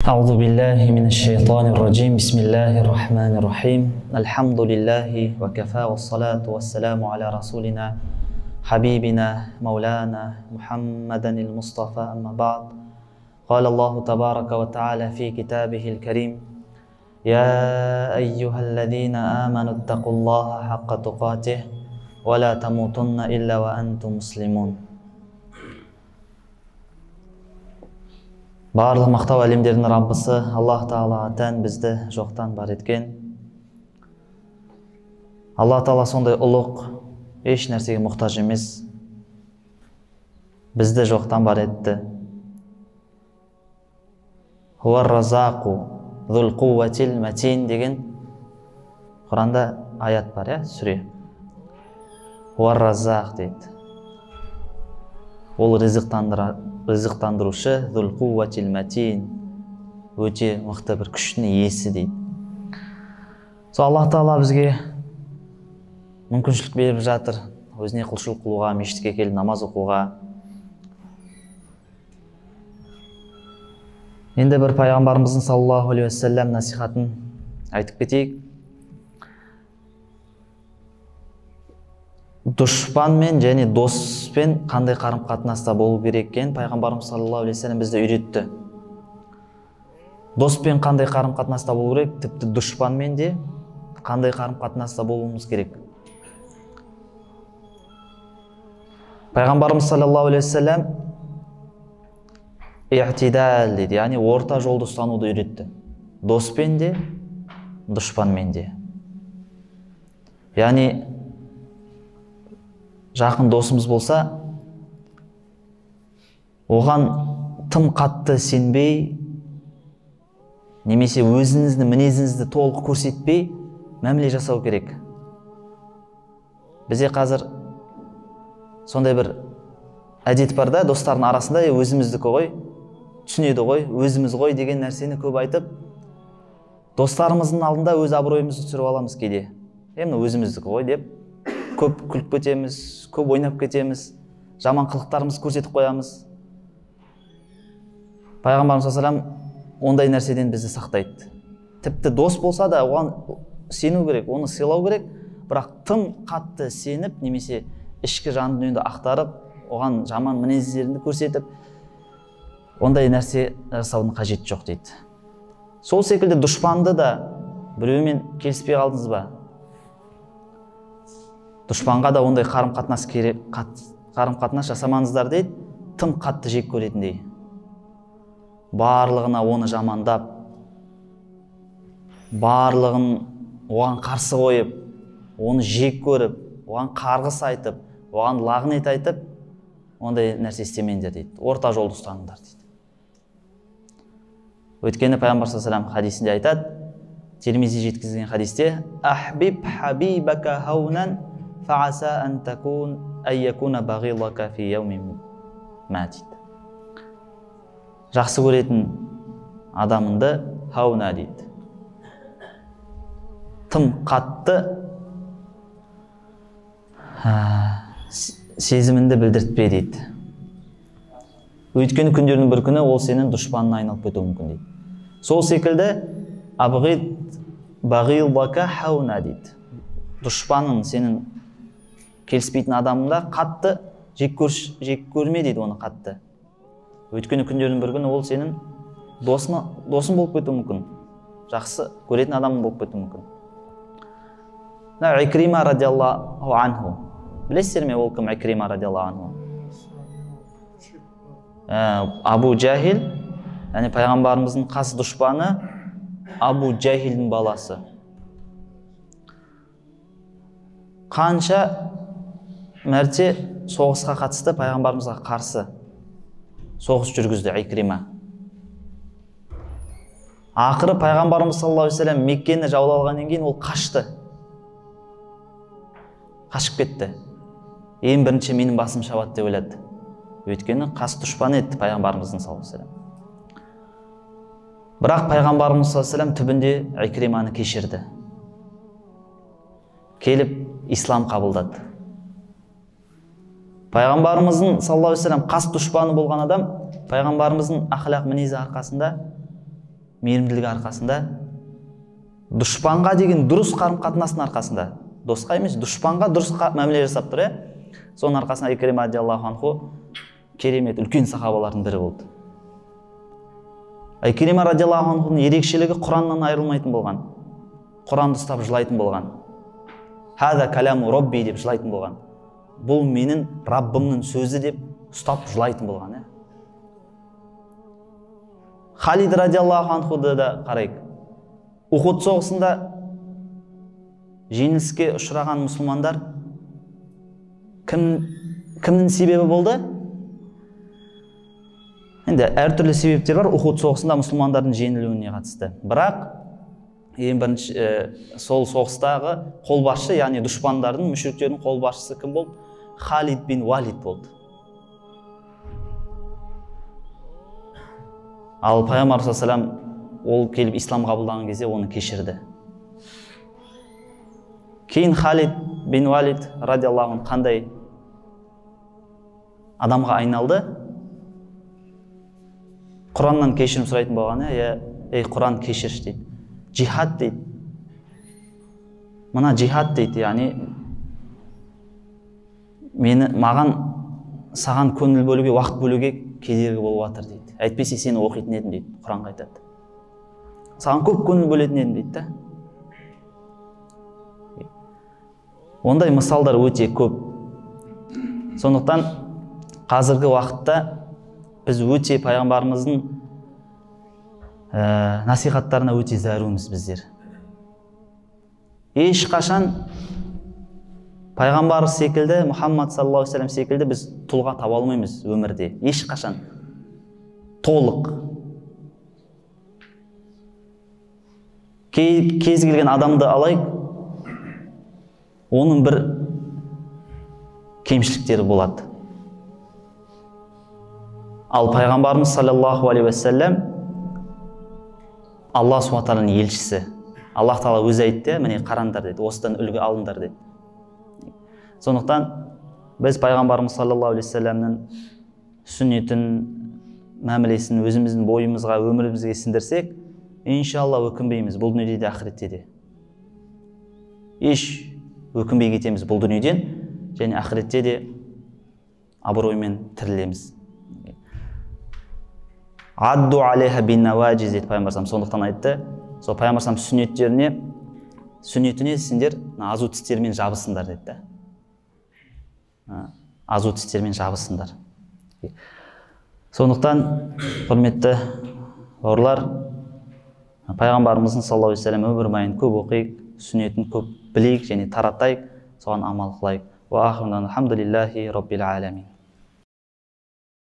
أعوذ بالله من الشيطان الرجيم بسم الله الرحمن الرحيم الحمد لله وكفى والصلاة والسلام على رسولنا حبيبنا مولانا محمدا المصطفى أما بعد قال الله تبارك وتعالى في كتابه الكريم يا أيها الذين آمنوا اتقوا الله حق تقاته ولا تموتن إلا وأنتم مسلمون. Барлық мақтау әлемдердің Раббысы Аллах Тағала тән бізді жоқтан бар еткен. Аллах Тағала сондай ұлық, еш нәрсеге мұқтаж емес. Бізді жоқтан бар етті. Хуар-разақу зул қувватил мәтин деген Құранда аят бар, сүре. Хуар-разақ дейді. Ол ризықтандырушы зул қувватил мәтин, өте мықты бір күштің иесі дейді. Аллах Тағала бізге мүмкіншілік беріп жатыр, өзіне құлшылық қылуға, мешітке келіп намаз оқуға. Енді бір пайғамбарымыздың саллаллаху алейхи уассалам насихатын айтып кетейік. Дұшпанмен және доспен қандай қарым-қатынаста болу керек екенін пайғамбарымыз саллаллаху алейхи уассалам бізді үйретті. Доспен қандай қарым-қатынаста болу керек, тіпті дұшпанмен де қандай қарым-қатынаста болуымыз керек. Пайғамбарымыз саллаллаху алейхи уассалам иътидал дейді, яғни орта жолды ұстануды үйретті. Доспен де, дұшпанмен де. Яғни жақын досымыз болса, оған тым қатты сенбей, немесе өзіңізді, мінезіңізді толық көрсетпей, мәміле жасау керек. Бізде қазір сондай бір әдет бар да, достардың арасында өзіміздікі ғой, түсінеді ғой, өзіміз ғой деген нәрсені көп айтып, достарымыздың алдында өз абыройымызды түсіріп аламыз кейде. Өзіміздікі ғой деп, көп күліп кетеміз, көп ойнап кетеміз, жаман қылықтарымызды көрсетіп қоямыз. Пайғамбарымыз саллаллаху алейхи вассалам ондай нәрседен бізді сақтайды. Тіпті дос болса да оған сену керек, оны сыйлау керек, бірақ тым қатты сеніп, немесе ішкі жан дүниені ақтарып, оған жаман мінездерді көрсетіп, ондай нәрсе жасаудың қажеті жоқ дейді. Сол секілді дұшпанды да біреумен келіспей қалдыңыз ба? Дұшпанға да ондай қарым-қатынас жасамаңыздар дейді, тым қатты жек көретіндей. Барлығына оны жамандап, барлығын оған қарсы қойып, оны жек көріп, оған қарғыс айтып, оған лағнет айтып, ондай нәрсе істемеңдер дейді. Орта жолды ұстаныңдар дейді. Өйткені пайғамбар саллаллаху алейхи вассалам хадисінде айтады, Тирмизи жеткізген хадисте, «Ахбиб хабибака хаунан фааса ан якуна бағилака фи яумин ма» дейді. Жақсы көретін адамыңды хауна дейді. Тым қатты сезімінді білдіртпе дейді. Өйткені күндердің бір күні ол сенің дұшпанына айналып кетуі мүмкін дейді. Сол секілді абғид бағилака хауна дейді. Дұшпаның сенің келіспейтін адамында қатты жек көрме дейді, оны қатты. Өйткені күндердің бір күні ол сенің досың болып кетуі мүмкін. Жақсы көретін адамың болып кетуі мүмкін. Икрима радиаллаху анху. Білесіздер ме ол кім Икрима радиаллаху анху? Абу Джахил, яғни пайғамбарымыздың қас дұшпаны Абу Джахилдің баласы. Қанша мәрте соғысқа қатысты, пайғамбарымызға қарсы соғыс жүргізді Икрима. Ақыры пайғамбарымыз саллаллаху алейхи вассалам Меккені жаулап алғаннан кейін ол қашты. Қашып кетті. Ең бірінші менің басым шабады деп ойлады. Өйткені қас дұшпан еді пайғамбарымыздың саллаллаху алейхи вассалам. Бірақ пайғамбарымыз саллаллаху алейхи вассалам түбінде Икриманы кешірді. Келіп ислам қабылдады. Пайғамбарымыздың саллаллаху алейхи вассалам қас дұшпаны болған адам, пайғамбарымыздың ақылақ мінезі арқасында мейірімділігі арқасында, дұшпанға деген дұрыс қарым-қатынастың арқасында, досқа емес, дұшпанға дұрыс мәміле жасап тұр, соның арқасында Икрима радиаллаху анху керемет үлкен сахабалардың бірі болды. Икрима радиаллаху анхудың ерекшелігі Құраннан айырылмайтын болған. Құранды ұстап жылайтын болған. Хаза каламу робби деп жылайтын болған. Бұл менің Раббымның сөзі деп ұстап жылайтын болған. Халид радиаллаху анхуды да қарайық. Ухуд соғысында жеңіліске ұшыраған мұсылмандар кімнің себебі болды? Енді әртүрлі себептер бар Ухуд соғысында мұсылмандардың жеңілуіне қатысты. Бірақ ең бірінші сол соғыстағы қолбасшы, яғни дұшпандардың, мүшриктердің қолбасшысы кім болды? Халид бин Валид болды. Ал пайғамбар саллаллаху ол келіп ислам қабылдаған кезде оны кешірді. Кейін Халид бин Валид радиаллаху анху қандай адамға айналды? Құраннан кешірім сұрайтын болғаны, ей Құран кешірші дейді. Жихад дейді. Мына жихад дейді, яғни маған саған көңіл бөлуге, уақыт бөлуге кедергі болып жатыр дейді. Әйтпесе сені оқитын едім дейді. Құранға айтады. Саған көп көңіл бөлетін едім дейді. Ондай мысалдар өте көп. Сондықтан қазіргі уақытта біз өте пайғамбарымыздың насихаттарына өте зәруміз біздер. Ешқашан пайғамбар секілді, Мұхаммад саллаллаху алейхи ва саллям секілді біз тұлға таба алмаймыз өмірде. Ешқашан толық. Кез келген адамды алайық, оның бір кемшіліктері болады. Ал пайғамбарымыз саллаллаху алейхи ва саллям Аллах субхана тағаланың елшісі. Аллах тағала өзі айтты, міне қараңдар деді, осыдан үлгі алыңдар деді. Сондықтан біз пайғамбарымыз саллаллаху алейхи ва саллямның сүннетін, мәмілесін өзіміздің бойымызға, өмірімізге сіңдірсек, иншалла өкінбейміз бұл дүниеде де, ақыретте де. Еш өкінбей кетеміз бұл дүниеден, және ақыретте де абыроймен тірілеміз. Адду алейха бин наваджиз дейді пайғамбар. Сондықтан айтты, сол пайғамбар сүннетіне сендер азу тістермен жабысыңдар деді. Азу тістермен жабысыңдар. Сондықтан құрметті бауырлар, пайғамбарымыздың саллаллаху алейхи ва саллям өмірбайын көп оқиық, сүннетін көп білейік және таратайық, соған амал қылайық. Ва ахиру дағвана алхамдулиллахи раббил аламин.